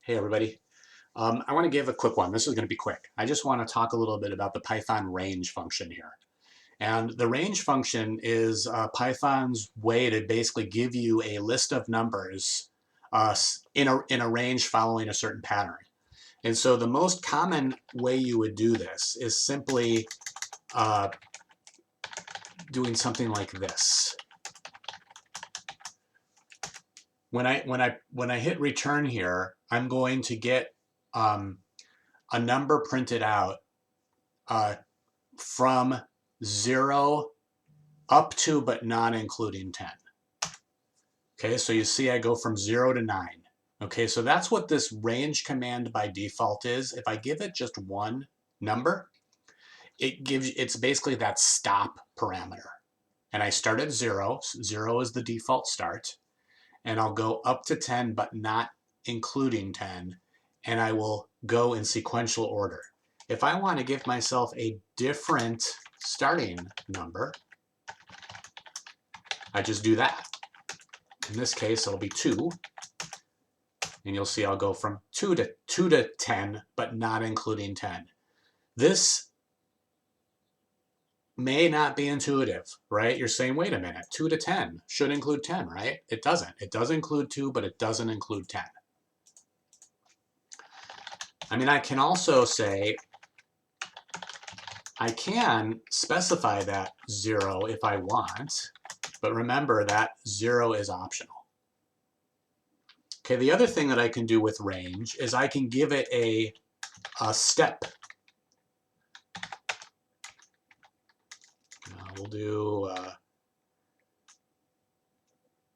Hey everybody. I want to give a quick one. This is going to be quick. I just want to talk a little bit about the Python range function here. And the range function is Python's way to basically give you a list of numbers in a range following a certain pattern. And so the most common way you would do this is simply doing something like this. When I hit return here, I'm going to get a number printed out from 0 up to but not including 10. Okay, so you see I go from 0 to 9. Okay, so that's what this range command by default is. If I give it just one number, it's basically that stop parameter. And I start at 0. 0 is the default start. And I'll go up to 10 but not including 10. And I will go in sequential order. If I want to give myself a different starting number, I just do that. In this case, it'll be 2. And you'll see I'll go from 2 to 10, but not including 10. This may not be intuitive, right? You're saying, wait a minute, 2 to 10 should include 10, right? It doesn't. It does include 2, but it doesn't include 10. I mean, I can also say, I can specify that 0 if I want, but remember that 0 is optional. Okay, the other thing that I can do with range is I can give it a step. We'll do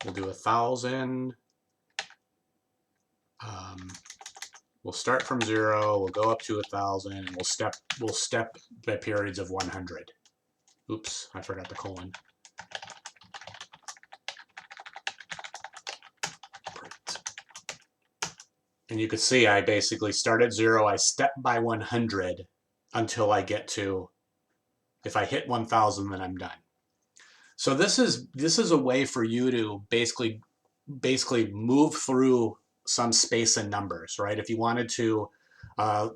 1,000. We'll start from 0. We'll go up to 1,000, and we'll step by periods of 100. Oops, I forgot the colon. And you can see I basically start at 0. I step by 100 until I get to, if I hit 1,000, then I'm done. So this is a way for you to basically move through some space and numbers, right? If you wanted to,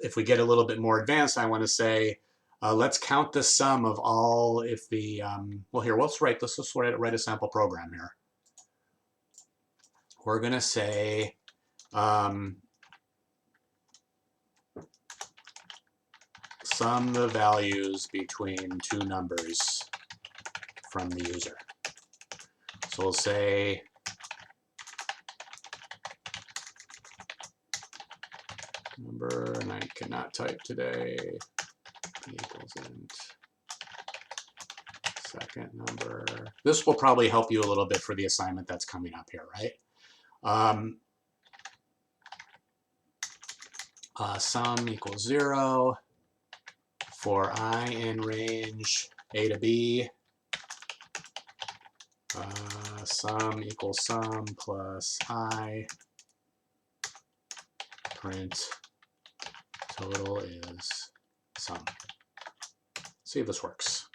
if we get a little bit more advanced, I want to say, let's count the sum of all, if the, well here, let's write a sample program here. We're going to say, sum the values between two numbers from the user. So we'll say number, and I cannot type today, equals int second number. This will probably help you a little bit for the assignment that's coming up here, right? Sum equals 0 for I in range A to B. Sum equals sum plus I. Print total is sum. See if this works.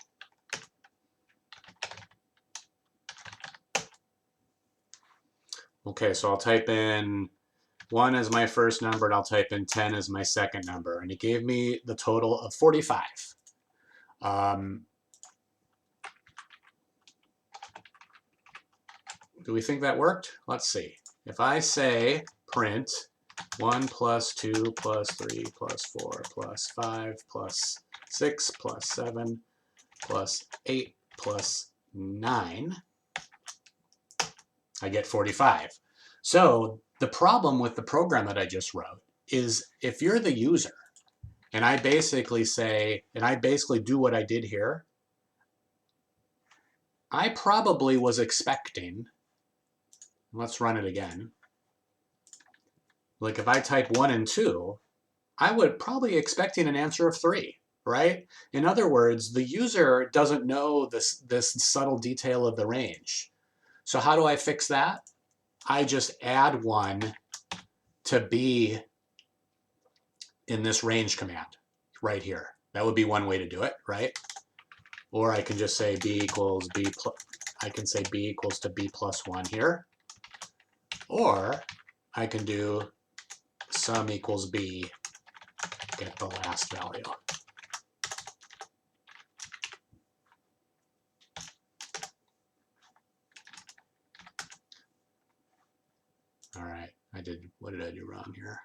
Okay, so I'll type in 1 as my first number, and I'll type in 10 as my second number, and it gave me the total of 45. Do we think that worked? Let's see. If I say print 1 plus 2 plus 3 plus 4 plus 5 plus 6 plus 7 plus 8 plus 9, I get 45. So the problem with the program that I just wrote is if you're the user and I basically say, and I basically do what I did here, I probably was expecting, let's run it again. Like if I type 1 and 2, I would probably expecting an answer of 3, right? In other words, the user doesn't know this subtle detail of the range. So how do I fix that? I just add 1 to B in this range command right here. That would be one way to do it, right? Or I can just say B equals B plus, I can say B equals to B plus 1 here. Or I can do sum equals b, get the last value. All right, what did I do wrong here?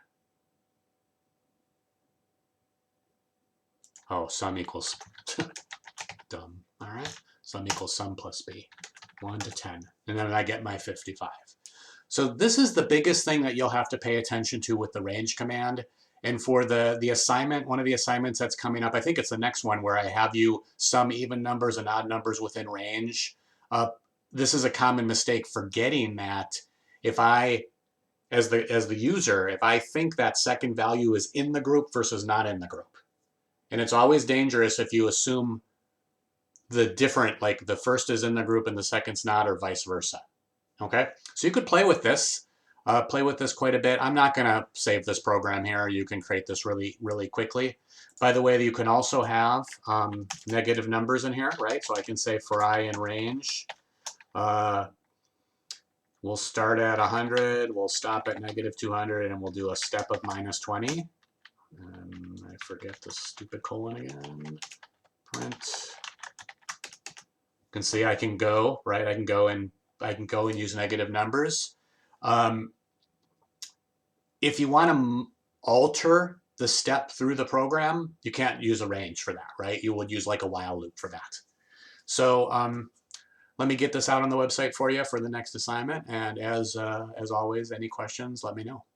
Oh, sum equals, dumb. All right, sum equals sum plus b, 1 to 10. And then I get my 55. So this is the biggest thing that you'll have to pay attention to with the range command. And for the assignment, one of the assignments that's coming up, I think it's the next one where I have you sum even numbers and odd numbers within range. This is a common mistake, forgetting that if I, as the user, if I think that second value is in the group versus not in the group. And it's always dangerous if you assume the different, like the first is in the group and the second's not, or vice versa. Okay, so you could play with this quite a bit. I'm not going to save this program here. You can create this really, really quickly. By the way, you can also have negative numbers in here, right? So I can say for I in range, we'll start at 100, we'll stop at negative 200, and we'll do a step of minus 20. And I forget the stupid colon again. Print. You can see I can go, right? I can go and use negative numbers. If you want to alter the step through the program, you can't use a range for that, right? You would use like a while loop for that. So let me get this out on the website for you for the next assignment. And as always, any questions, let me know.